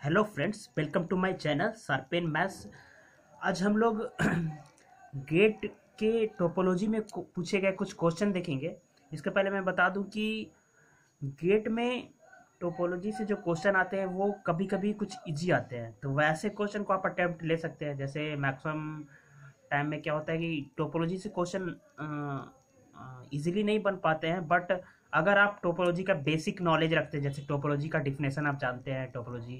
Hello friends, welcome to my channel sharpen maths. आज हम लोग गेट के टोपोलॉजी में पूछे गए कुछ क्वेश्चन देखेंगे। इसके पहले मैं बता दूं कि गेट में टोपोलॉजी से जो क्वेश्चन आते हैं वो कभी कभी कुछ इजी आते हैं, तो वैसे क्वेश्चन को आप अटेम्प्ट ले सकते हैं। जैसे मैक्सिमम टाइम में क्या होता है कि टोपोलॉजी से क्वेश्चन इजीली नहीं बन पाते हैं, बट अगर आप टोपोलॉजी का बेसिक नॉलेज रखते हैं, जैसे टोपोलॉजी का डिफिनेशन आप जानते हैं, topology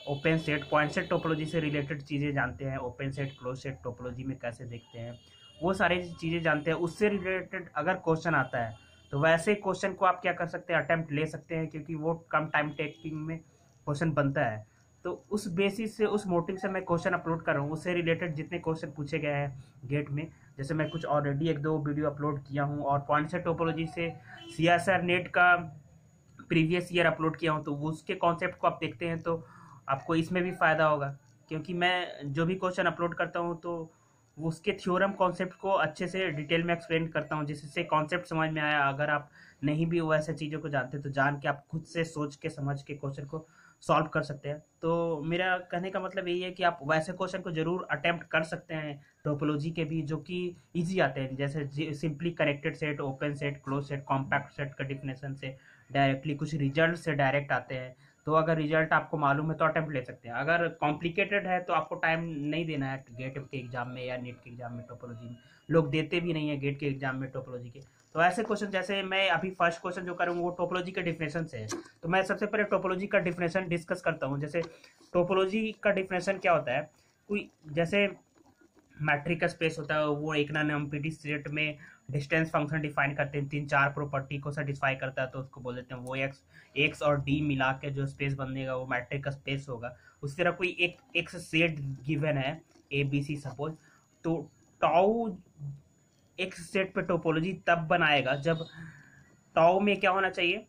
open set point set topology से रिलेटेड चीज़ें जानते हैं, open set close set topology में कैसे देखते हैं, वो सारी चीज़ें जानते हैं, उससे रिलेटेड अगर क्वेश्चन आता है तो वैसे क्वेश्चन को आप क्या कर सकते हैं, अटेम्प्ट ले सकते हैं, क्योंकि वो कम टाइम टेकिंग में क्वेश्चन बनता है। तो उस बेसिस से, उस मोटिव से मैं क्वेश्चन अपलोड कर रहा हूँ। उससे रिलेटेड जितने क्वेश्चन पूछे गए हैं गेट में, जैसे मैं कुछ ऑलरेडी एक दो वीडियो अपलोड किया हूँ, और पॉइंट सेट टोपोलॉजी से CSR नेट का प्रीवियस ईयर अपलोड किया हूँ, तो उसके कॉन्सेप्ट को आप देखते हैं तो आपको इसमें भी फ़ायदा होगा। क्योंकि मैं जो भी क्वेश्चन अपलोड करता हूँ तो उसके थ्योरम कॉन्सेप्ट को अच्छे से डिटेल में एक्सप्लेन करता हूँ, जिससे कॉन्सेप्ट समझ में आया। अगर आप नहीं भी वैसे चीज़ों को जानते तो जान के आप खुद से सोच के समझ के क्वेश्चन को सॉल्व कर सकते हैं। तो मेरा कहने का मतलब यही है कि आप वैसे क्वेश्चन को जरूर अटेम्प्ट कर सकते हैं टोपोलॉजी के भी, जो कि इजी आते हैं, जैसे simply connected set, open set, close set, compact set का डिफिनेशन से डायरेक्टली कुछ रिजल्ट से डायरेक्ट आते हैं। तो अगर रिजल्ट आपको मालूम है तो अटेम्प्ट ले सकते हैं। अगर कॉम्प्लिकेटेड है तो आपको टाइम नहीं देना है गेट के एग्जाम में या नेट के एग्जाम में। टोपोलॉजी में लोग देते भी नहीं है गेट के एग्जाम में टोपोलॉजी के। तो ऐसे क्वेश्चन, जैसे मैं अभी फर्स्ट क्वेश्चन जो करूँगा वो टोपोलॉजी के डिफिनेशन से है, तो मैं सबसे पहले टोपोलॉजी का डिफिनेशन डिस्कस करता हूँ। जैसे टोपोलॉजी का डिफिनेशन क्या होता है, कोई जैसे मैट्रिक का स्पेस होता है, वो एक नॉन एम्प्टी सेट में डिस्टेंस फंक्शन डिफाइन करते हैं, तीन चार प्रॉपर्टी को सेटिस्फाई करता है, तो उसको बोल देते हैं वो एक्स और डी मिला के जो स्पेस बनेगा वो मैट्रिक का स्पेस होगा। उसी तरह कोई एक एक्स सेट गिवन है ABC सपोज, तो टाउ एक्स सेट पे टोपोलॉजी तब बनाएगा जब टाउ में क्या होना चाहिए,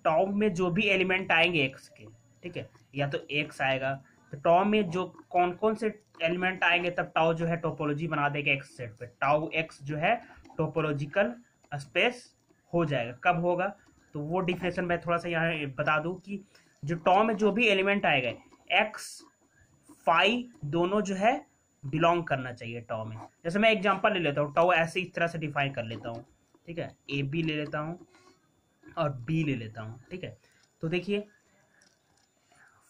टाउ में जो भी एलिमेंट आएंगे एक्स के, ठीक है, या तो एक्स आएगा, तो टाउ में जो कौन कौन से एलिमेंट आएंगे तब टाउ जो है टोपोलॉजी बना देगा एक्स सेट पे। टाउ एक्स जो है टोपोलॉजिकल स्पेस हो जाएगा। कब होगा, तो वो डिफिनेशन मैं थोड़ा सा यहाँ बता दूं कि जो टाउ में जो भी एलिमेंट आएगा एक्स फाई दोनों जो है बिलोंग करना चाहिए टाउ में। जैसे मैं एग्जांपल ले लेता हूँ, टाउ ऐसे इस तरह से डिफाइन कर लेता हूँ, ठीक है, AB ले लेता हूँ और B ले लेता हूँ, ठीक है। तो देखिए,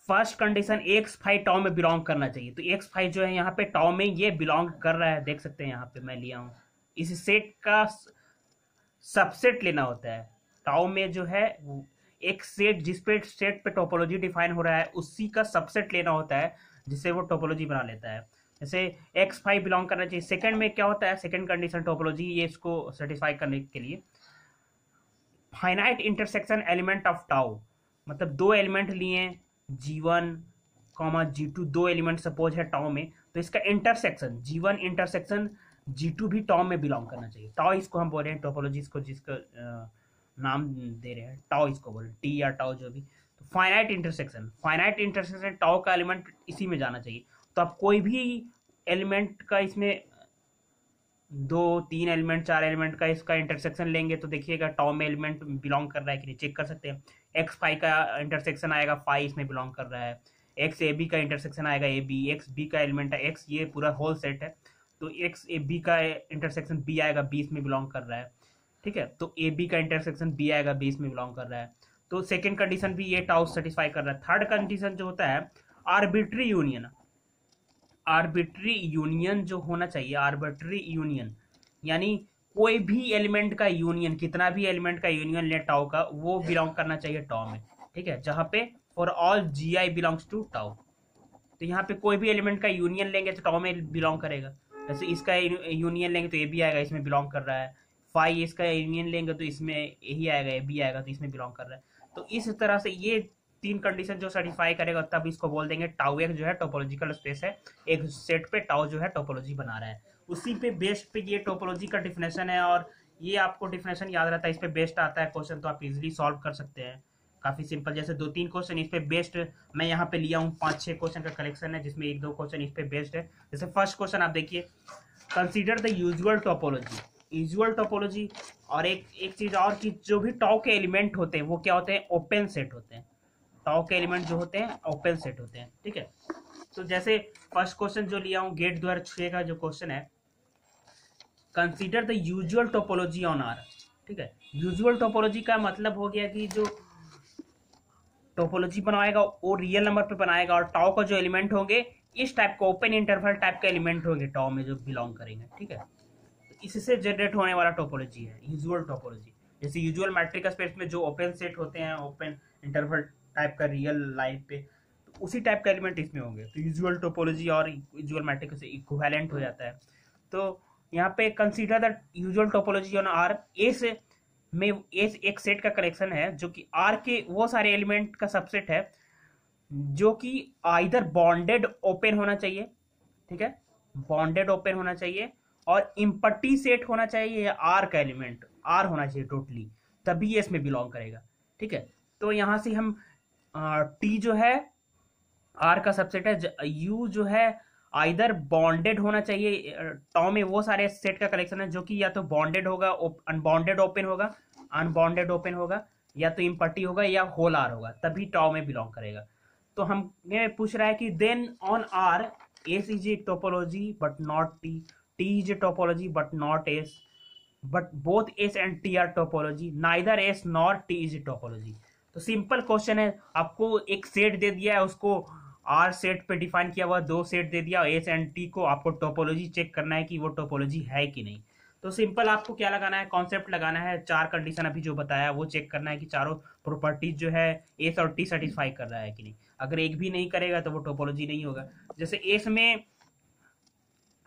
first condition x five tau में बिलोंग करना चाहिए, तो एक्स फाइव जो है यहाँ पे टाउ में ये बिलोंग कर रहा है, देख सकते हैं यहाँ पे मैं लिया हूँ। इस सेट का सबसेट लेना होता है टाउ में, जो है एक सेट जिस पे सेट पे टोपोलॉजी डिफाइन हो रहा है उसी का सबसेट लेना होता है, जिससे वो टोपोलॉजी बना लेता है। जैसे एक्स फाइव बिलोंग करना चाहिए। सेकंड में क्या होता है, सेकंड कंडीशन टोपोलॉजी, ये इसको सेटिस्फाई करने के लिए finite intersection element of tau, मतलब दो एलिमेंट लिए G1 G2, दो एलिमेंट सपोज है टाउ में, तो इसका इंटरसेक्शन G1 इंटरसेक्शन G2 भी टाउ में बिलोंग करना चाहिए। टाउ इसको हम बोल रहे हैं टोपोलॉजी, इसको जिसका नाम दे रहे हैं टाउ, इसको बोल टी या टाउ जो भी। तो फाइनाइट इंटरसेक्शन टाउ का एलिमेंट इसी में जाना चाहिए। तो आप कोई भी एलिमेंट का इसमें दो तीन एलिमेंट चार एलिमेंट का इसका इंटरसेक्शन लेंगे तो देखिएगा टाउ में एलिमेंट बिलोंग कर रहा है कि नहीं, चेक कर सकते हैं। एक्स फाइव का इंटरसेक्शन आएगा, फाइव इसमें बिलोंग कर रहा है। एक्स ए बी का इंटरसेक्शन आएगा, ए बी, एक्स बी का एलिमेंट है एक्स, ये पूरा होल सेट है, तो एक्स ए बी का इंटरसेक्शन बी आएगा, बी इसमें बिलोंग कर रहा है, ठीक है। तो ए बी का इंटरसेक्शन बी आएगा, बी इसमें बिलोंग कर रहा है। तो सेकेंड कंडीशन भी ये टाउ सेटिस्फाई कर रहा है। थर्ड कंडीशन जो होता है आर्बिट्री यूनियन, आर्बिट्री यूनियन जो होना चाहिए, आर्बिट्री यूनियन यानी कोई भी एलिमेंट का यूनियन, कितना भी एलिमेंट का यूनियन ले टाउ का, वो बिलोंग करना चाहिए टाउ में, ठीक है, जहां पे for all GI belongs to tau. तो यहाँ पे कोई भी एलिमेंट का यूनियन लेंगे तो टाउ में बिलोंग करेगा। जैसे इसका यूनियन लेंगे तो ए बी आएगा, इसमें बिलोंग कर रहा है। फाइव इसका यूनियन लेंगे तो इसमें यही आएगा, ए बी आएगा, तो इसमें बिलोंग कर रहा है। तो इस तरह से ये तीन कंडीशन जो सर्टिफाई करेगा तब इसको बोल देंगे टाउ एक जो है टोपोलॉजिकल स्पेस है, एक सेट पे टाउ जो है टोपोलॉजी बना रहा है। उसी पे बेस्ड पे ये टोपोलॉजी का डिफिनेशन है, और ये आपको डिफिनेशन याद रहता है, इस पे बेस्ड आता है क्वेश्चन, तो आप इजीली सॉल्व कर सकते हैं। काफी सिंपल, जैसे दो तीन क्वेश्चन इस पे बेस्ड मैं यहाँ पे लिया हूँ, 5-6 क्वेश्चन का कलेक्शन है जिसमें एक दो क्वेश्चन इस पे बेस्ड है। जैसे फर्स्ट क्वेश्चन आप देखिए, consider the usual topology, usual topology. और एक चीज और कि जो भी टाउ के एलिमेंट होते हैं वो क्या होते हैं, ओपन सेट होते हैं। टाउ के एलिमेंट जो होते हैं ओपन सेट होते हैं, ठीक है। तो जैसे फर्स्ट क्वेश्चन जो लिया हूँ गेट 2006 का जो क्वेश्चन है, consider the usual topology on R, ठीक है। यूजुअल टोपोलॉजी का मतलब हो गया कि जो टोपोलॉजी बनाएगा वो रियल नंबर पे बनाएगा, और टाउ का जो एलिमेंट होंगे इस टाइप का ओपन इंटरवल टाइप का एलिमेंट होंगे टाउ में जो बिलोंग करेंगे, ठीक है। तो इससे जनरेट होने वाला टोपोलॉजी है यूजुअल टोपोलॉजी। जैसे यूजुअल मैट्रिक स्पेस में जो ओपन सेट होते हैं ओपन इंटरवल टाइप का रियल लाइन पे, तो उसी टाइप का एलिमेंट इसमें होंगे। तो यूजुअल टोपोलॉजी और यूजुअल मैट्रिक से इक्विवेलेंट हो जाता है। तो यहाँ पे consider the usual topology on R, S में एस एक सेट का कलेक्शन है जो कि आर के वो सारे एलिमेंट का सबसेट है जो कि आइदर बॉन्डेड ओपन होना चाहिए, ठीक है, बॉन्डेड ओपन होना चाहिए, और इम्पट्टी सेट होना चाहिए, या आर का एलिमेंट आर होना चाहिए टोटली, तभी ये इसमें बिलोंग करेगा, ठीक है। तो यहाँ से हम टी जो है आर का सबसेट है, यू जो है आइदर बॉन्डेड होना चाहिए, टाउ में वो सारे सेट का कलेक्शन है जो कि या तो बॉन्डेड होगा, अनबॉन्डेड ओपन होगा, अनबॉन्डेड ओपन होगा, या तो इम्पट्टी होगा, या होल आर होगा, तभी टाउ में बिलोंग करेगा। तो हमें पूछ रहा है कि then on R S is a topology but not T, T is a topology but not S, but both S and T are topology, neither S nor T is a topology. तो simple question है, आपको एक set दे दिया है, उसको are set पे define किया हुआ, दो सेट दे दिया एस एंड टी को, आपको टोपोलॉजी चेक करना है कि वो टोपोलॉजी है कि नहीं। तो सिंपल आपको क्या लगाना है, कॉन्सेप्ट लगाना है, चार कंडीशन अभी जो बताया वो चेक करना है कि चारों प्रॉपर्टीज जो है एस और टी सेटिस्फाई कर रहा है कि नहीं। अगर एक भी नहीं करेगा तो वो टोपोलॉजी नहीं होगा। जैसे एस में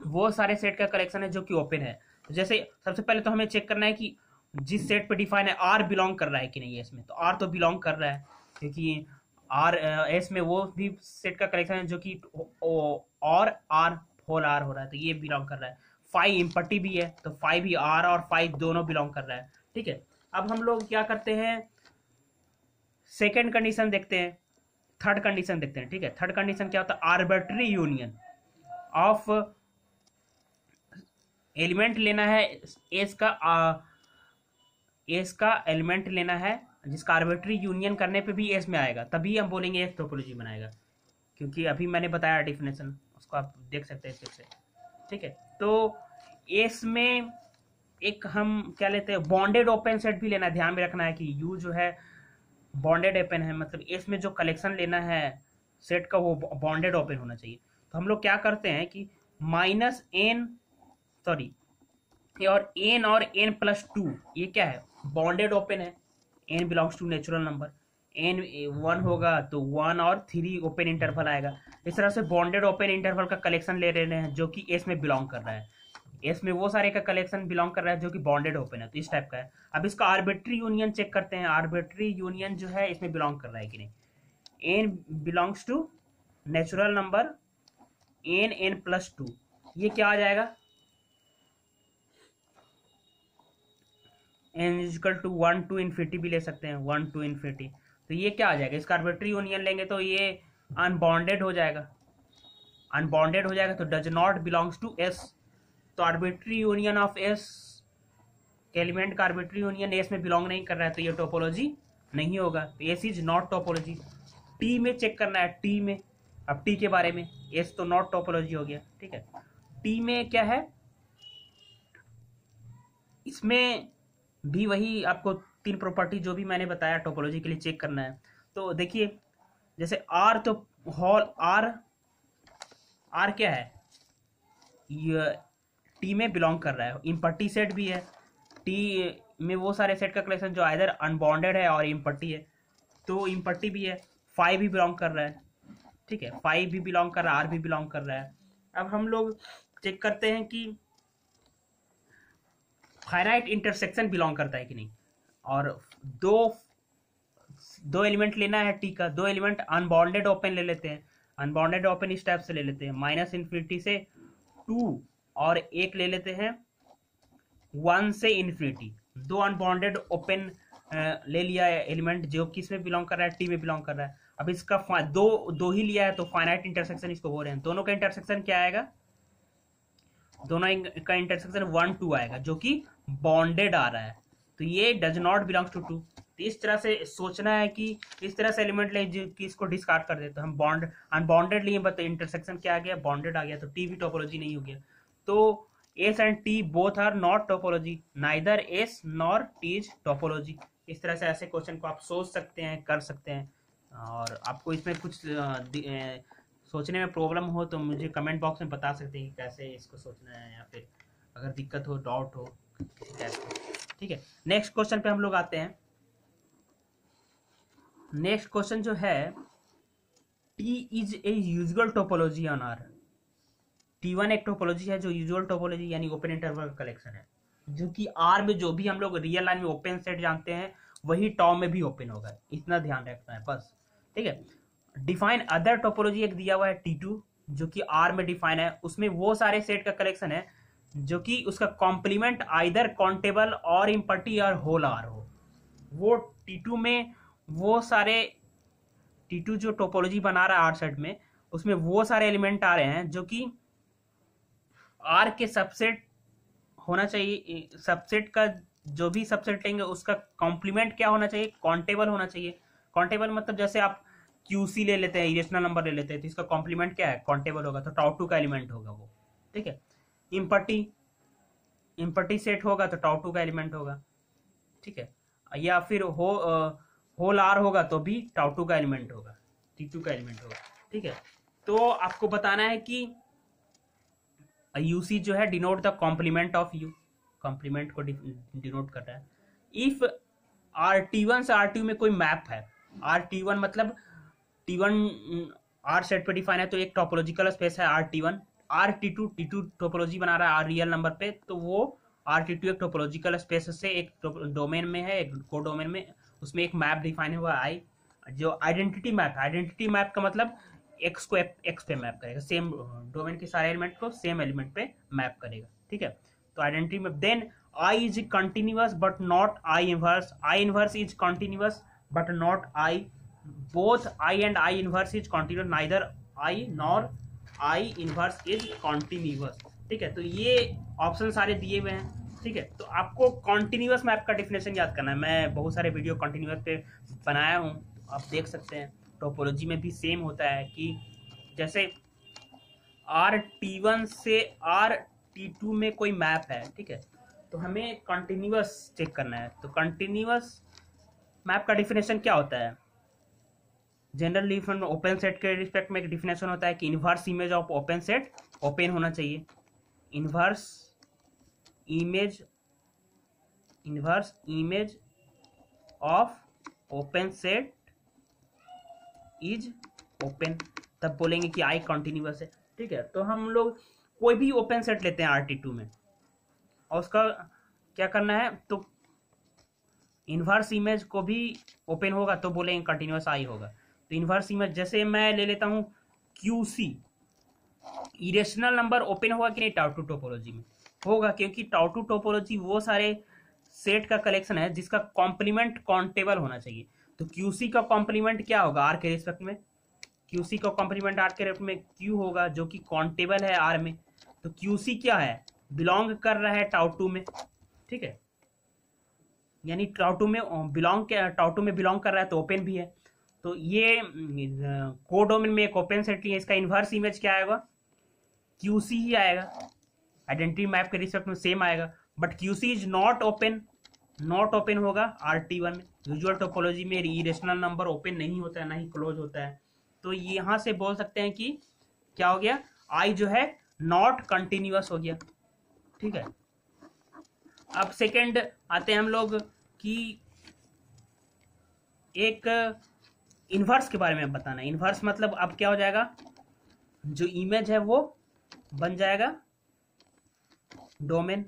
वो सारे सेट का कलेक्शन है जो कि ओपन है, तो जैसे सबसे पहले तो हमें चेक करना है कि जिस सेट पे डिफाइन है आर बिलोंग कर रहा है कि नहीं एस में, तो आर तो बिलोंग कर रहा है, क्योंकि आर एस में वो भी सेट का कलेक्शन है जो कि और आर होल आर हो रहा है, तो ये बिलोंग कर रहा है। फाइव इम्पट्टी भी है, तो फाइव भी आर और फाइव दोनों बिलोंग कर रहा है, ठीक है। अब हम लोग क्या करते हैं, सेकेंड कंडीशन देखते हैं, थर्ड कंडीशन देखते हैं, ठीक है। थर्ड कंडीशन क्या होता है, आर्बिट्री यूनियन ऑफ एलिमेंट लेना है एस का एलिमेंट लेना है जिसका आर्बिट्री यूनियन करने पे भी एस में आएगा, तभी हम बोलेंगे एस टोपोलॉजी बनाएगा, क्योंकि अभी मैंने बताया डिफिनेशन, उसको आप देख सकते हैं फिर से, ठीक है। तो एस में एक हम क्या लेते हैं, बॉन्डेड ओपन सेट भी लेना है, ध्यान में रखना है कि यू जो है बॉन्डेड ओपन है, मतलब एस में जो कलेक्शन लेना है सेट का वो बॉन्डेड ओपन होना चाहिए। तो हम लोग क्या करते हैं कि माइनस एन सॉरी और एन और एन प्लस टू, ये क्या है, बॉन्डेड ओपन है, N belongs to natural number, N one होगा तो वन और थ्री ओपन इंटरवल आएगा। इस तरह से बॉन्डेड ओपन इंटरवल का कलेक्शन ले रहे हैं जो कि एस में बिलोंग कर रहा है, एस में वो सारे का कलेक्शन बिलोंग कर रहा है जो कि बॉन्डेड ओपन है, तो इस टाइप का है। अब इसका आर्बिट्री यूनियन चेक करते हैं, आर्बिट्री यूनियन जो है इसमें बिलोंग कर रहा है कि नहीं। N belongs to natural number N N plus two, ये क्या आ जाएगा, N is equal to one to infinity भी ले सकते हैं, वन टू इन्फिनिटी। तो ये क्या आ जाएगा, इसका आर्बिट्री यूनियन लेंगे तो ये अनबॉन्डेड हो जाएगा, अनबॉन्डेड हो जाएगा, तो does not belongs to S. तो arbitrary union of S element का आर्बिट्री यूनियन एस में बिलोंग नहीं कर रहा है, तो ये टोपोलॉजी नहीं होगा, तो S is not topology. T में चेक करना है, टी में, अब टी के बारे में, एस तो नॉट टोपोलॉजी हो गया, ठीक है। टी में क्या है, इसमें भी वही आपको तीन प्रॉपर्टी जो भी मैंने बताया टोपोलॉजी के लिए चेक करना है। तो देखिए जैसे आर, तो हॉल आर, आर क्या है, ये टी में बिलोंग कर रहा है, इम्पट्टी सेट भी है, टी में वो सारे सेट का कलेक्शन जो आइदर अनबॉन्डेड है और इम्पट्टी है, तो इम्पट्टी भी है, फाइव भी बिलोंग कर रहा है, ठीक है, फाइव भी बिलोंग कर रहा है, आर भी बिलोंग कर रहा है। अब हम लोग चेक करते हैं कि फाइनाइट इंटरसेक्शन बिलोंग करता है कि नहीं, और दो एलिमेंट लेना है टी का, दो एलिमेंट अनबॉन्डेड ओपन ले लेते हैं, अनबॉन्डेड ओपन इस टाइप से ले लेते हैं, माइनस इन्फिनिटी से टू, और एक ले लेते हैं वन से इन्फिनिटी, दो अनबॉन्डेड ओपन ले लिया है एलिमेंट जो किस में बिलोंग कर रहा है, टी में बिलोंग कर रहा है। अब इसका दो ही लिया है तो फाइनाइट इंटरसेक्शन इसको बोल रहे हैं। दोनों का इंटरसेक्शन क्या आएगा, दोनों का इंटरसेक्शन वन टू आएगा जो कि बॉन्डेड आ रहा है, तो ये does not belongs to two, तो इस तरह से सोचना है कि इस तरह से एलिमेंट ले कि इसको डिस्कार्ड कर देते, तो हम बॉन्ड अनबॉन्डेड लिए, बट इंटरसेक्शन क्या आ गया, बॉन्डेड आ गया, तो टी भी टोपोलॉजी नहीं हो गया। तो S and T both are not topology, neither S nor T is topology. इस तरह से ऐसे क्वेश्चन को आप सोच सकते हैं, कर सकते हैं। और आपको इसमें कुछ सोचने में प्रॉब्लम हो तो मुझे कमेंट बॉक्स में बता सकते हैं कि कैसे इसको सोचना है, या फिर अगर दिक्कत हो, डाउट हो कैसे। ठीक है, नेक्स्ट क्वेश्चन पे हम लोग आते हैं। नेक्स्ट क्वेश्चन जो है, T is a usual topology on R. T1 एक टोपोलॉजी है जो यूजुअल टोपोलॉजी यानी ओपन इंटरवल कलेक्शन है, जो कि आर में जो भी हम लोग रियल लाइन में ओपन सेट जानते हैं वही टॉ में भी ओपन होगा, इतना ध्यान रखना है बस। ठीक है, डिफाइन अदर टोपोलॉजी एक दिया हुआ है T2 जो कि आर में डिफाइन है, उसमें वो सारे सेट का कलेक्शन है जो कि उसका कॉम्प्लीमेंट आइदर काउंटेबल और इम्पटी और होल आर हो। वो T2 में वो सारे T2 जो टोपोलॉजी बना रहा है आर सेट में, उसमें वो सारे एलिमेंट आ रहे हैं जो कि आर के सबसेट होना चाहिए। सबसेट का जो भी सबसेट लेंगे उसका कॉम्प्लीमेंट क्या होना चाहिए, काउंटेबल होना चाहिए। काउंटेबल मतलब जैसे आप क्यूसी ले लेते हैं, इरेशनल नंबर ले लेते हैं, तो इसका कॉम्प्लीमेंट क्या है, काउंटेबल होगा, तो टाउ2 का एलिमेंट होगा वो। ठीक है, इम्पटी सेट होगा तो टाउ2 का एलिमेंट होगा। ठीक है, या फिर होल आर होगा तो भी टाउ2 का एलिमेंट होगा, T2 का एलिमेंट होगा। ठीक है, तो आपको बताना है कि यूसी जो है denote the complement of U, complement को डिनोट कर रहा है। इफ R1 से R2 में कोई मैप है, R1 मतलब T1 आर सेट पे डिफाइन है, तो एक टोपोलॉजिकल स्पेस है R1, T2 टोपोलॉजी बना रहा है आर रियल नंबर पे, तो वो R1 एक टोपोलॉजिकल स्पेस से एक डोमेन में है, एक को डोमेन में, उसमें एक मैप डिफाइन हुआ आई, जो आइडेंटिटी मैप का मतलब एक्स को एक्स पे मैप करेगा, सेम डोमेन के सारे एलिमेंट को सेम एलिमेंट पे मैप करेगा। ठीक है, तो identity map. Then I is continuous but not I inverse, I inverse is continuous but not I, both I and I inverse is continuous, neither I nor I inverse is continuous. ठीक है, तो ये option सारे दिए हुए हैं। ठीक है, तो आपको कॉन्टिन्यूअस मैप का डिफिनेशन याद करना है, मैं बहुत सारे वीडियो कॉन्टिन्यूअस पे बनाया हूँ, आप देख सकते हैं। टोपोलॉजी में भी सेम होता है कि जैसे R1 से R2 में कोई मैप है, ठीक है, तो हमें कंटिन्यूअस चेक करना है। तो कंटिन्यूअस मैप का डिफिनेशन क्या होता है, जनरली फ्रॉम ओपन सेट के रिस्पेक्ट में एक डिफिनेशन होता है कि inverse image of open set open होना चाहिए, inverse image of open set is open, तब बोलेंगे कि आई कंटिन्यूअस है। ठीक है, तो हम लोग कोई भी ओपन सेट लेते हैं R2 में और उसका क्या करना है, तो इनवर्स इमेज को भी ओपन होगा तो बोलेंगे कंटिन्यूअस आई होगा। तो इनवर्स इमेज जैसे मैं ले लेता हूँ QC, इरेशनल नंबर ओपन होगा कि नहीं, टाउ2 टोपोलॉजी में होगा, क्योंकि टाउ2 टोपोलॉजी वो सारे सेट का कलेक्शन है जिसका कॉम्प्लीमेंट काउंटेबल होना चाहिए। तो QC का कॉम्प्लीमेंट क्या होगा आर के रिस्पेक्ट में, QC का कॉम्प्लीमेंट आर के रिस्पेक्ट में Q होगा जो कि काउंटेबल है आर में। तो QC क्या है, बिलोंग कर रहा है टाउ2 में। ठीक है, यानी टाउ2 में बिलोंग कर रहा है तो ओपन भी है। तो ये कोडोमेन में एक ओपन सेट लिया, इसका इनवर्स इमेज क्या आएगा, QC ही आएगा, आइडेंटिटी मैप के रिस्पेक्ट में सेम आएगा, but QC is not open होगा R1 में। यूजुअल टोपोलॉजी में इरेशनल नंबर ओपन नहीं होता है, ना ही क्लोज होता है। तो यहां से बोल सकते हैं कि क्या हो गया, आई जो है नॉट कंटिन्यूअस हो गया। ठीक है, अब सेकंड आते हैं हम लोग कि एक इनवर्स के बारे में बताना। इनवर्स मतलब अब क्या हो जाएगा, जो इमेज है वो बन जाएगा डोमेन,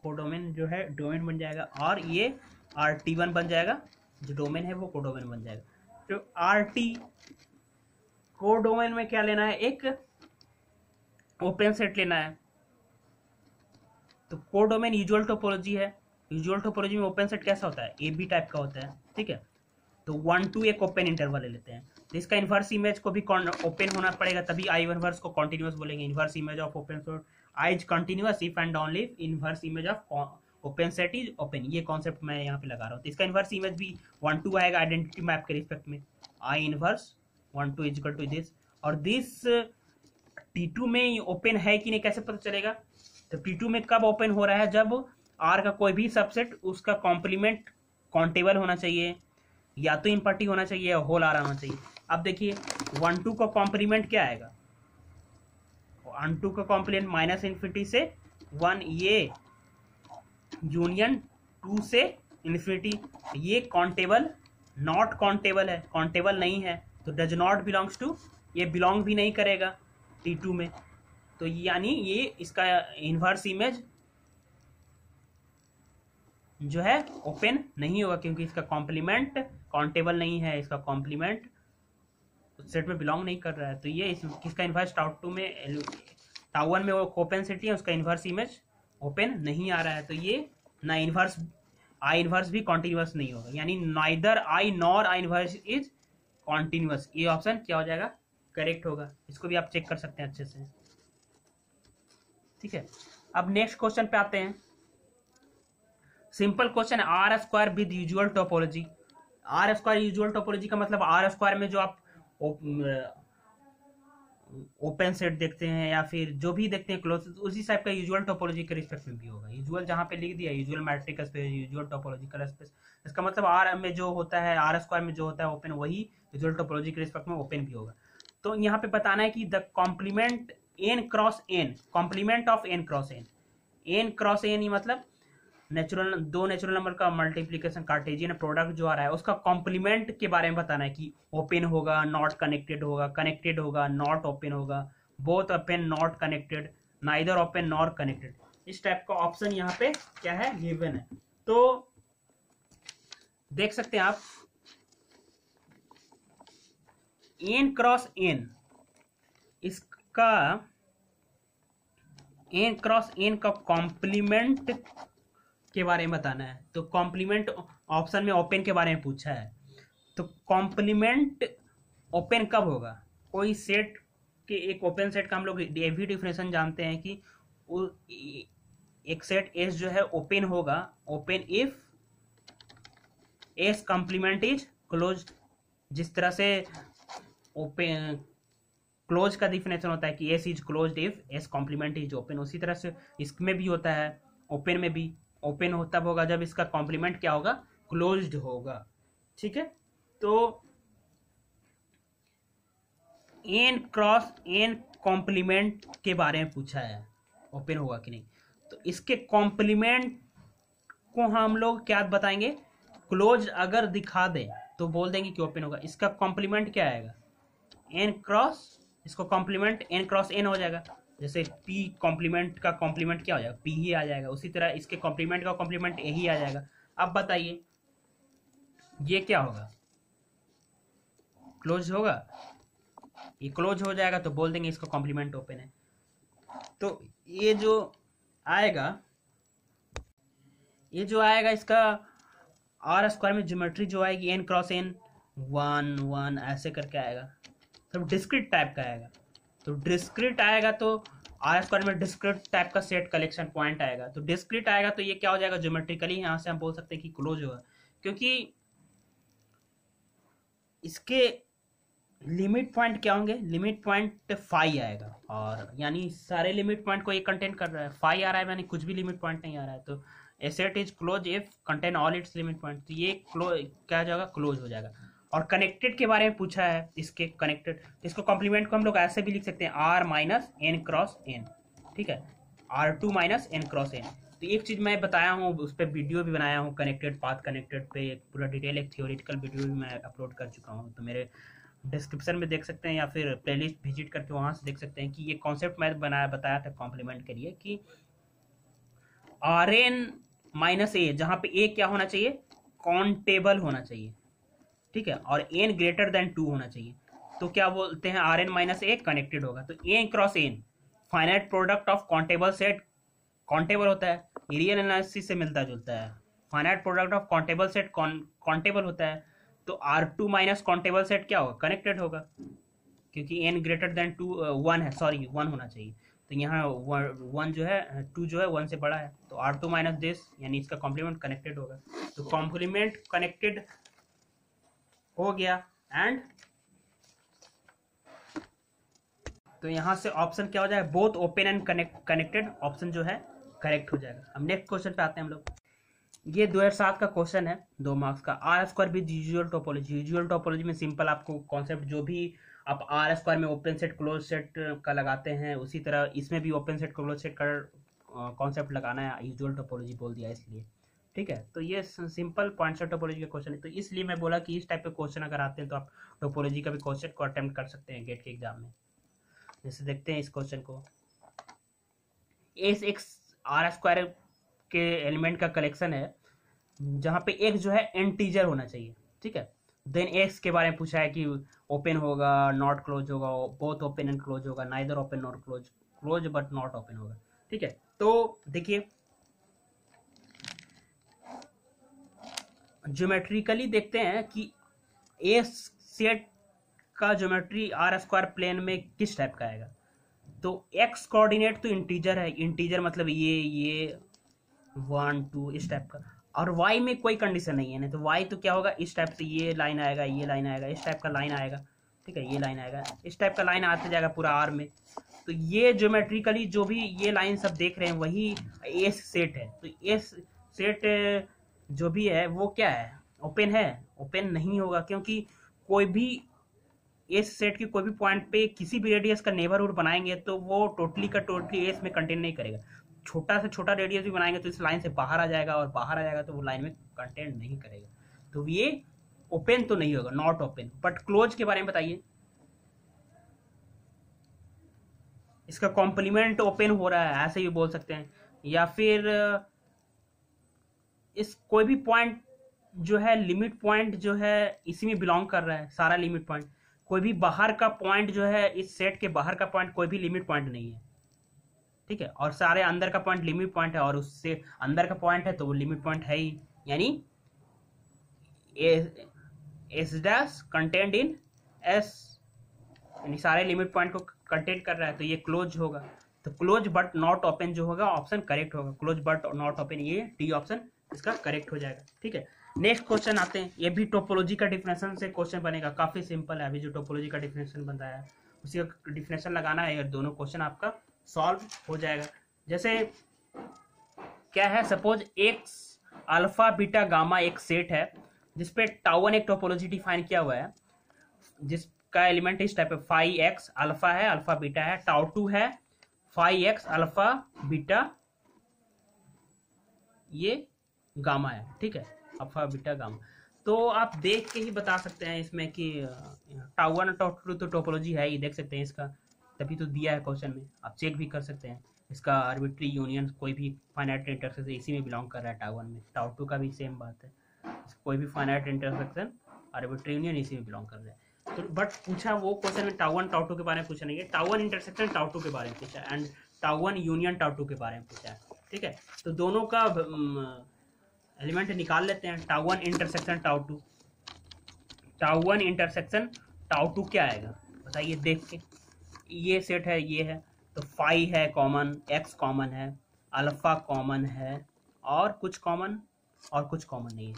कोडोमेन जो है डोमेन बन जाएगा, और ये RT1 बन जाएगा, जो डोमेन है वो कोडोमेन बन जाएगा। तो RT कोडोमेन में क्या लेना है, एक ओपन सेट लेना है। तो कोडोमेन यूजुअल टोपोलॉजी है, यूजुअल टोपोलॉजी में ओपन सेट कैसा होता है, AB टाइप का होता है। ठीक है, तो 1 2 एक ओपन इंटरवल ले लेते हैं, तो इसका इनवर्स इमेज को भी ओपन होना पड़ेगा, तभी आई इनवर्स को कॉन्टिन्यूअस बोलेंगे। Inverse image of open source I is continuous if and only inverse image of open set is open, ये कॉन्सेप्ट मैं यहाँ पे लगा रहा हूँ। तो इसका इन्वर्स इमेज भी 1 2 आएगा आइडेंटिटी मैप के रिस्पेक्ट में, I inverse 1 2 is equal to this. और दिस T2 में ओपन है कि नहीं कैसे पता चलेगा? तो T2 में कब ओपन हो रहा है? जब R का कोई भी सबसेट उसका कॉम्प्लीमेंट काउंटेबल होना चाहिए, या तो इम्पर्टी होना चाहिए या होल आर आना चाहिए। अब देखिए 1 2 का कॉम्प्लीमेंट क्या आएगा? 1 2 का कॉम्प्लीमेंट माइनस इन्फिनिटी से 1, ये यूनियन 2 से इन्फिनिटी, ये काउंटेबल नॉट काउंटेबल है, काउंटेबल नहीं है, तो डज नॉट बिलोंग्स टू, ये बिलोंग भी नहीं करेगा T2 में। तो यानी ये इसका इन्वर्स इमेज जो है ओपन नहीं होगा, क्योंकि इसका कॉम्प्लीमेंट काउंटेबल नहीं है, इसका कॉम्प्लीमेंट उस सेट में बिलोंग नहीं कर रहा है। तो ये किसका इन्वर्स टाउ2 में, टाउ1 में वो ओपन सेट है, उसका इन्वर्स इमेज ओपन नहीं आ रहा है। तो ये ना इन्वर्स आई इन्वर्स भी कॉन्टिन्यूअस नहीं होगा, यानी neither I nor I inverse is continuous. ये ऑप्शन क्या हो जाएगा? करेक्ट होगा। इसको भी आप चेक कर सकते हैं अच्छे से, ठीक है। अब नेक्स्ट क्वेश्चन पे आते हैं। सिंपल क्वेश्चन है, R square with usual topology. R square usual topology का मतलब आर स्क्वायर में जो आप ओपन सेट देखते हैं या फिर जो भी देखते हैं क्लोज, उसी टाइप का यूजुअल टोपोलॉजी के रिस्पेक्ट में भी होगा। यूजुअल जहां पे लिख दिया usual metric space, usual topological space, इसका मतलब आर में जो होता है, आर स्क्वायर में जो होता है ओपन, वही यूजुअल टोपोलॉजी के रिस्पेक्ट में ओपन भी होगा। तो यहाँ पे बताना है कि the complement N cross N, complement of N cross N, N cross N, मतलब नेचुरल, दो नेचुरल नंबर का मल्टीप्लीकेशन कार्टेशियन प्रोडक्ट जो आ रहा है उसका कॉम्प्लीमेंट के बारे में बताना है कि ओपन होगा, नॉट कनेक्टेड होगा, कनेक्टेड होगा, नॉट ओपन होगा, both open not connected, neither open nor connected. इस टाइप का ऑप्शन यहाँ पे क्या है? गिवन है। तो देख सकते हैं आप, एन क्रॉस एन, इसका एन क्रॉस एन का कॉम्प्लीमेंट के बारे में बताना है। तो कॉम्प्लीमेंट ऑप्शन में ओपन के बारे में पूछा है, तो कॉम्प्लीमेंट ओपन कब होगा? कोई सेट के, एक ओपन सेट का हम लोग एवी डिफिनेशन जानते हैं कि एक सेट एस जो है ओपन होगा, open if S complement is close. जिस तरह से ओपन क्लोज का डिफिनेशन होता है कि S is closed if S complement is open, उसी तरह से इसमें भी होता है, ओपन में भी ओपन तब होगा जब इसका कॉम्प्लीमेंट क्या होगा? क्लोज्ड होगा, ठीक है। तो एन क्रॉस एन कॉम्प्लीमेंट के बारे में पूछा है, ओपन होगा कि नहीं। तो इसके कॉम्प्लीमेंट को हम लोग क्या बताएंगे? क्लोज अगर दिखा दे तो बोल देंगे कि ओपन होगा। इसका कॉम्प्लीमेंट क्या आएगा? एन क्रॉस, इसको कॉम्प्लीमेंट एन क्रॉस एन हो जाएगा। जैसे P कॉम्प्लीमेंट का कॉम्प्लीमेंट क्या हो जाएगा? P ही आ जाएगा, उसी तरह इसके कॉम्प्लीमेंट का कॉम्प्लीमेंट A ही आ जाएगा। अब बताइए ये क्या होगा? क्लोज होगा, ये क्लोज हो जाएगा तो बोल देंगे इसका कॉम्प्लीमेंट ओपन है। तो ये जो आएगा इसका आर स्क्वायर में ज्योमेट्री जो आएगी एन क्रॉस एन 1 1 ऐसे करके आएगा, तो डिस्क्रीट टाइप का आएगा। तो डिस्क्रीट आएगा तो आर स्क्वायर में डिस्क्रीट टाइप का सेट कलेक्शन पॉइंट आएगा। तो डिस्क्रीट आएगा तो ये क्या हो जाएगा? ज्योमेट्रिकली यहाँ से हम बोल सकते हैं कि क्लोज होगा, क्योंकि इसके लिमिट पॉइंट क्या होंगे? लिमिट पॉइंट फाई आएगा, और यानी सारे लिमिट पॉइंट को ये कंटेंट कर रहा है। फाई आ रहा है यानी कुछ भी लिमिट पॉइंट नहीं आ रहा है। तो a set is close if contain all its limit point, तो ये क्या हो जाएगा? क्लोज हो जाएगा। और कनेक्टेड के बारे में पूछा है, इसके कनेक्टेड, इसको कॉम्प्लीमेंट को हम लोग ऐसे भी लिख सकते हैं R minus N cross N, ठीक है, R2 minus N cross N. तो एक चीज़ मैं बताया हूँ, उस पर वीडियो भी बनाया हूँ, कनेक्टेड पाथ कनेक्टेड पे पूरा डिटेल एक थियोरिटिकल वीडियो भी मैं अपलोड कर चुका हूँ। तो मेरे डिस्क्रिप्शन में देख सकते हैं या फिर प्लेलिस्ट विजिट करके वहाँ से देख सकते हैं कि ये कॉन्सेप्ट मैं बताया था कॉम्प्लीमेंट के लिए कि Rn माइनस ए, जहाँ पे ए क्या होना चाहिए? काउंटेबल होना चाहिए, ठीक है, और n ग्रेटर देन 2 होना चाहिए। तो क्या बोलते हैं? Rn माइनस ए कनेक्टेड होगा। तो N cross N finite product of countable set, countable होता है, एरियल एनालिसिस से मिलता जुलता है। Finite product of countable set countable होता है। तो R2 माइनस काउंटेबल सेट क्या होगा? कनेक्टेड होगा, क्योंकि n ग्रेटर देन 2 1 है, सॉरी 1 होना चाहिए। तो यहाँ 1 जो है 2 जो है 1 से बड़ा है, तो R2 माइनस दिस यानी इसका कॉम्प्लीमेंट कनेक्टेड होगा। तो कॉम्प्लीमेंट कनेक्टेड हो गया एंड तो यहाँ से ऑप्शन क्या हो जाएगा, both open and connected, option जो है करेक्ट हो जाएगा। हम नेक्स्ट क्वेश्चन पे आते हैं हम लोग। ये 2007 का क्वेश्चन है, 2 मार्क्स का। R square with usual topology. Usual topology में सिंपल आपको कॉन्सेप्ट जो भी आप आर स्क्वायर में ओपन सेट क्लोज सेट का लगाते हैं, उसी तरह इसमें भी ओपन सेट क्लोज सेट का कॉन्सेप्ट लगाना है। यूजुअल टोपोलॉजी बोल दिया इसलिए, ठीक है। तो ये सिंपल पॉइंट ऑफ टोपोलॉजी का क्वेश्चन है, तो इसलिए मैं बोला कि इस टाइप के क्वेश्चन अगर आते हैं तो आप टोपोलॉजी का भी क्वेश्चन को अटेम्प्ट कर सकते हैं गेट के एग्जाम में। जैसे देखते हैं इस क्वेश्चन को, एस एक्स आर स्क्वायर के एलिमेंट का कलेक्शन है जहाँ पे एक जो है इंटीजर होना चाहिए, ठीक है। देन एक्स के बारे में पूछा है कि ओपन होगा, नॉट क्लोज होगा, बोथ ओपन एंड क्लोज होगा, neither open not close, close but not open होगा, ठीक है। तो देखिए ज्योमेट्रिकली देखते हैं कि ए सेट का ज्योमेट्री आर स्क्वायर प्लेन में किस टाइप का आएगा। तो एक्स कोऑर्डिनेट तो इंटीजर है, इंटीजर मतलब ये 1 2 इस टाइप का, और वाई में कोई कंडीशन नहीं है ना, तो वाई तो क्या होगा, इस टाइप से ये लाइन आएगा, ये लाइन आएगा, इस टाइप का लाइन आएगा, ठीक है, ये लाइन आएगा, इस टाइप का लाइन आते जाएगा पूरा आर में। तो ये ज्योमेट्रिकली जो भी ये लाइन सब देख रहे हैं वही एस सेट है। तो एस सेट जो भी है वो क्या है, ओपन है? ओपन नहीं होगा, क्योंकि कोई भी एस सेट के कोई भी पॉइंट पे किसी भी रेडियस का नेबरहुड बनाएंगे तो वो टोटली का टोटली एस में कंटेन नहीं करेगा। छोटा से छोटा रेडियस भी बनाएंगे तो इस लाइन से बाहर आ जाएगा, और बाहर आ जाएगा तो वो लाइन में कंटेंट नहीं करेगा। तो ये ओपन तो नहीं होगा, नॉट ओपन। बट क्लोज के बारे में बताइए, इसका कॉम्प्लीमेंट ओपन हो रहा है, ऐसे भी बोल सकते हैं, या फिर इस कोई भी पॉइंट जो है लिमिट पॉइंट जो है इसी में बिलोंग कर रहा है, सारा लिमिट पॉइंट। कोई भी बाहर का पॉइंट जो है इस सेट के बाहर का पॉइंट कोई भी लिमिट पॉइंट नहीं है, ठीक है, और सारे अंदर का पॉइंट लिमिट पॉइंट है, और उससे अंदर का पॉइंट है तो वो लिमिट पॉइंट है ही, यानी S dash content in S, यानी सारे लिमिट पॉइंट को कंटेंट कर रहा है, तो ये क्लोज होगा। तो क्लोज बट नॉट ओपन जो होगा ऑप्शन करेक्ट होगा, क्लोज बट नॉट ओपन, ये डी ऑप्शन इसका करेक्ट हो जाएगा, ठीक है। नेक्स्ट क्वेश्चन आते हैं, ये भी टोपोलॉजी का डिफिनेशन से क्वेश्चन बनेगा, काफी सिंपल है। अभी जो टोपोलॉजी का डिफिनेशन बन रहा है उसी का डिफिनेशन लगाना है, और दोनों क्वेश्चन आपका सॉल्व हो जाएगा। जैसे क्या है, suppose x alpha beta gamma एक सेट है जिसपे टाउ1 एक टोपोलॉजी डिफाइन किया हुआ है, जिसका एलिमेंट इस टाइप है, फाई एक्स अल्फा है, अल्फा बीटा है, टाउ2 है, फाई एक्स अल्फा बीटा ये गामा है, ठीक है, अल्फा बीटा गामा। तो आप देख के ही बता सकते हैं इसमें कि टाउ1 और टाउ2 तो टोपोलॉजी है ही, देख सकते हैं इसका, तभी तो दिया है क्वेश्चन में, आप चेक भी कर सकते हैं। इसका आर्बिट्री यूनियन कोई भी फाइनाइट इंटरसेक्शन इसी में बिलोंग कर रहा है, टाउ1 में, टाउ2 का भी सेम बात है, कोई भी फाइनाइट इंटरसेक्शन आर्बिट्री यूनियन इसी में बिलोंग कर रहा है। तो बट पूछा वो क्वेश्चन में टाउ1 टाउ2 के बारे में पूछा नहीं है, टाउ1 इंटरसेक्शन टाउ2 के बारे में पूछा है, एंड टाउ1 यूनियन टाउ2 के बारे में पूछा है, ठीक है। तो दोनों का एलिमेंट निकाल लेते हैं, टाउ1 इंटरसेक्शन टाउ2, टाउ1 इंटरसेक्शन टाउ2 क्या आएगा बताइए देख के। ये सेट है, ये है, तो फाई है कॉमन, एक्स कॉमन है, अल्फा कॉमन है, और कुछ कॉमन नहीं है,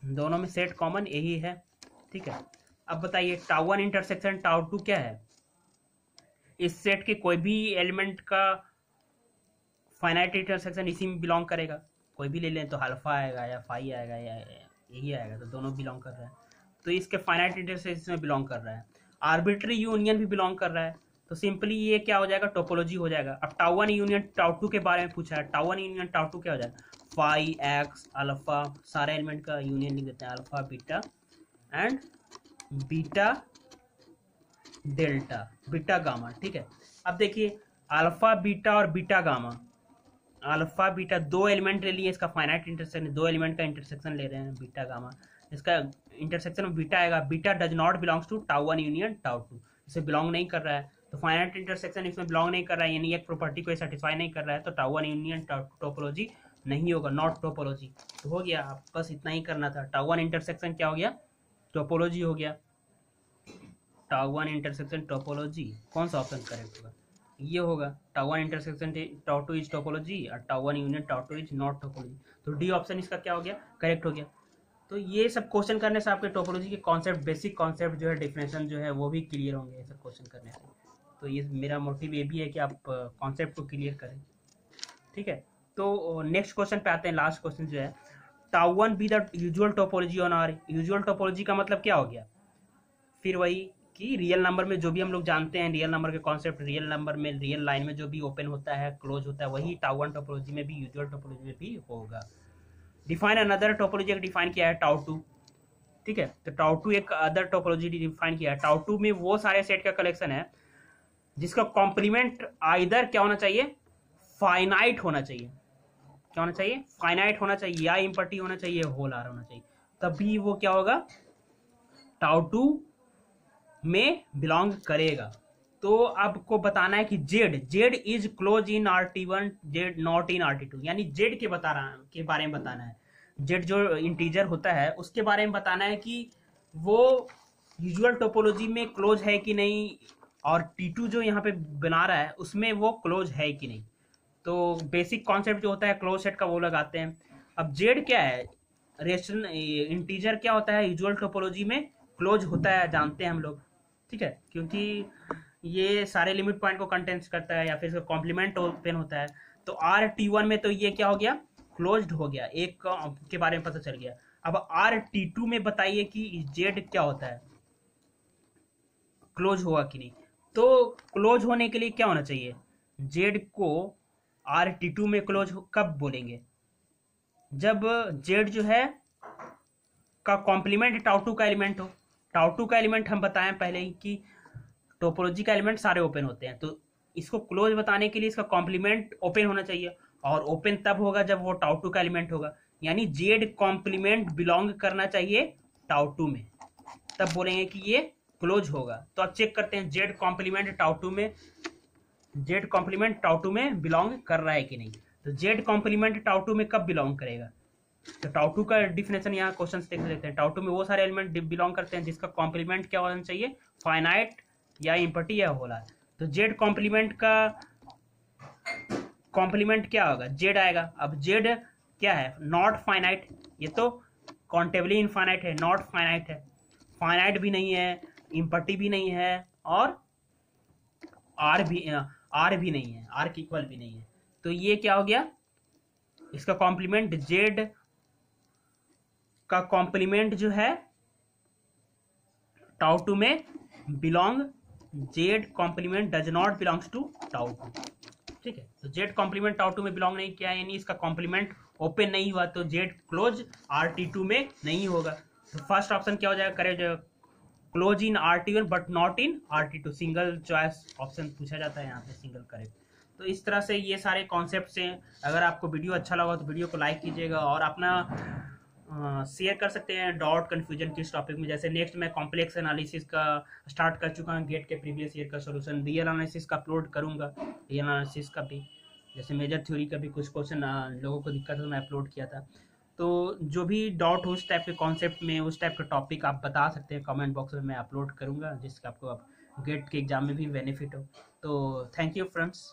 दोनों में सेट कॉमन यही है, ठीक है। अब बताइए टाउ1 इंटरसेक्शन टाउ2 क्या है, इस सेट के कोई भी एलिमेंट का फाइनाइट इंटरसेक्शन इसी में बिलोंग करेगा, कोई भी ले लें तो अल्फा आएगा या फाई आएगा या यही आएगा, तो दोनों बिलोंग कर रहा है, तो इसके फाइनाइट इंटरसेक्शन में बिलोंग कर रहा है। आर्बिट्री यूनियन भी बिलोंग कर रहा है, तो सिंपली ये क्या हो जाएगा, टोपोलॉजी हो जाएगा। अब टाउ1 यूनियन टाउ2 के बारे में पूछा है, टाउ1 यूनियन टाउ2 क्या हो जाएगा, फाई एक्स अल्फा, सारे एलिमेंट का यूनियन लिख देते हैं, alpha beta and beta delta beta gamma, ठीक है। अब देखिए अल्फा बीटा और बीटा गामा, अल्फा बीटा दो एलिमेंट ले लिए, इसका फाइनाइट इंटरसेक्शन, दो एलिमेंट का इंटरसेक्शन ले रहे हैं, बीटा गामा, इसका इंटरसेक्शन में बीटा आएगा, beta does not belongs to टाउ1 यूनियन टाउ2, इसे बिलोंग नहीं कर रहा है, तो फाइनाइट इंटरसेक्शन इसमें बिलोंग नहीं कर रहा है, यानी एक प्रॉपर्टी को सेटिस्फाई नहीं कर रहा है, तो टाउ1 यूनियन टोपोलॉजी नहीं होगा, नॉट टोपोलॉजी। तो हो गया, बस इतना ही करना था, टाउ1 इंटरसेक्शन क्या हो गया, टोपोलॉजी हो गया। टाउ वन इंटरसेक्शन टोपोलॉजी, कौन सा ऑप्शन करेक्ट होगा? ये होगा tau one intersection tau two is topology और tau one union tau two is not topology. तो डी ऑप्शन इसका क्या हो गया? करेक्ट हो गया। तो ये सब क्वेश्चन करने से आपके टोपोलॉजी के कॉन्सेप्ट, बेसिक कॉन्सेप्ट जो है, डिफिनेशन जो है वो भी क्लियर होंगे ये सब क्वेश्चन करने से। तो ये मेरा मोटिव ये भी है कि आप कॉन्सेप्ट को क्लियर करें, ठीक है। तो नेक्स्ट क्वेश्चन पे आते हैं, लास्ट क्वेश्चन जो है, tau one be the usual topology on R. Usual topology का मतलब क्या हो गया? फिर वही कि रियल नंबर में जो भी हम लोग जानते हैं, रियल नंबर के कॉन्सेप्ट, रियल नंबर में, रियल लाइन में जो भी ओपन होता है, क्लोज होता है, वही टाउ वन टोपोलॉजी में भी, यूजुअल टोपोलॉजी में भी होगा। डिफाइन अनदर टोपोलॉजी डिफाइन किया है टाउ टू, ठीक है। तो टाउ टू एक अदर टोपोलॉजी डिफाइन किया है। टाउ टू में वो सारे सेट का कलेक्शन है जिसका कॉम्प्लीमेंट आइदर क्या होना चाहिए? फाइनाइट होना चाहिए। क्या होना चाहिए? फाइनाइट होना चाहिए, या इम्पर्टी होना चाहिए, होल आर होना चाहिए, तभी वो क्या होगा? टाउ टू में बिलोंग करेगा। तो आपको बताना है कि Z is close in RT1, Z not in RT2, यानी जेड के बारे में बताना है। जेड जो इंटीजर होता है उसके बारे में बताना है कि वो यूजुअल टोपोलॉजी में क्लोज है कि नहीं, और T2 जो यहाँ पे बना रहा है उसमें वो क्लोज है कि नहीं। तो बेसिक कॉन्सेप्ट जो होता है क्लोज सेट का वो लगाते हैं। अब जेड क्या है? रेशनल इंटीजर क्या होता है? यूजुअल टोपोलॉजी में क्लोज होता है, जानते हैं हम लोग, ठीक है, क्योंकि ये सारे लिमिट पॉइंट को कंटेंस करता है या फिर इसका कॉम्प्लीमेंट ओपन होता है। तो RT1 में तो ये क्या हो गया? क्लोज्ड हो गया, एक के बारे में पता चल गया। अब RT2 में बताइए कि जेड क्या होता है, क्लोज होगा कि नहीं। तो क्लोज होने के लिए क्या होना चाहिए? जेड को RT2 में क्लोज कब बोलेंगे? जब जेड जो है का कॉम्प्लीमेंट टाउ टू का एलिमेंट हो। टाउ टू का एलिमेंट हम बताएं पहले ही कि टोपोलॉजी का एलिमेंट सारे ओपन होते हैं, तो इसको क्लोज बताने के लिए इसका कॉम्प्लीमेंट ओपन होना चाहिए, और ओपन तब होगा जब वो टाउ टू का एलिमेंट होगा, यानी जेड कॉम्प्लीमेंट बिलोंग करना चाहिए टाउ टू में, तब बोलेंगे कि ये क्लोज होगा। तो अब चेक करते हैं जेड कॉम्प्लीमेंट टाउ टू में बिलोंग कर रहा है कि नहीं। तो जेड कॉम्प्लीमेंट टाउ टू में कब बिलोंग करेगा? तो टाउ टू का डिफिनेशन यहाँ क्वेश्चन देख लेते हैं। टाउ टू में वो सारे एलिमेंट बिलोंग करते हैं जिसका कॉम्प्लीमेंट क्या होना चाहिए? फाइनाइट या इम्पर्टी या होला। तो जेड कॉम्प्लीमेंट का कॉम्प्लीमेंट क्या होगा? जेड आएगा। अब जेड क्या है? नॉट फाइनाइट, ये तो काउंटेबली इनफाइनाइट है, नॉट फाइनाइट है, फाइनाइट भी नहीं है, इम्पर्टी भी नहीं है, और आर भी नहीं है, आर की इक्वल भी नहीं है। तो ये क्या हो गया? इसका कॉम्प्लीमेंट, जेड का कॉम्प्लीमेंट जो है टाउ टू में belong, Z complement does not belongs to tau two, ठीक है। तो जेड कॉम्प्लीमेंट टाउ टू में बिलोंग नहीं किया, यानी इसका कॉम्प्लीमेंट ओपन नहीं हुआ, तो जेड क्लोज RT2 में नहीं होगा। तो फर्स्ट ऑप्शन क्या हो जाएगा? Correct, close in RT1 but not in RT2, single choice option पूछा जाता है यहाँ पे, सिंगल करेक्ट। तो इस तरह से ये सारे कॉन्सेप्ट हैं। अगर आपको वीडियो अच्छा लगा तो वीडियो को लाइक कीजिएगा, और अपना शेयर कर सकते हैं डॉट कन्फ्यूजन किस टॉपिक में। जैसे नेक्स्ट मैं कॉम्प्लेक्स एनालिसिस का स्टार्ट कर चुका हूँ, गेट के प्रीवियस ईयर का सॉल्यूशन, रियल एनालिसिस का अपलोड करूँगा, रियल एनालिसिस का भी, जैसे मेजर थ्योरी का भी कुछ क्वेश्चन लोगों को दिक्कत हो, मैं अपलोड किया था। तो जो भी डाउट हो उस टाइप के कॉन्सेप्ट में, उस टाइप का टॉपिक आप बता सकते हैं कमेंट बॉक्स में, मैं अपलोड करूँगा, जिसका आपको गेट के एग्जाम में भी बेनिफिट हो। तो थैंक यू फ्रेंड्स।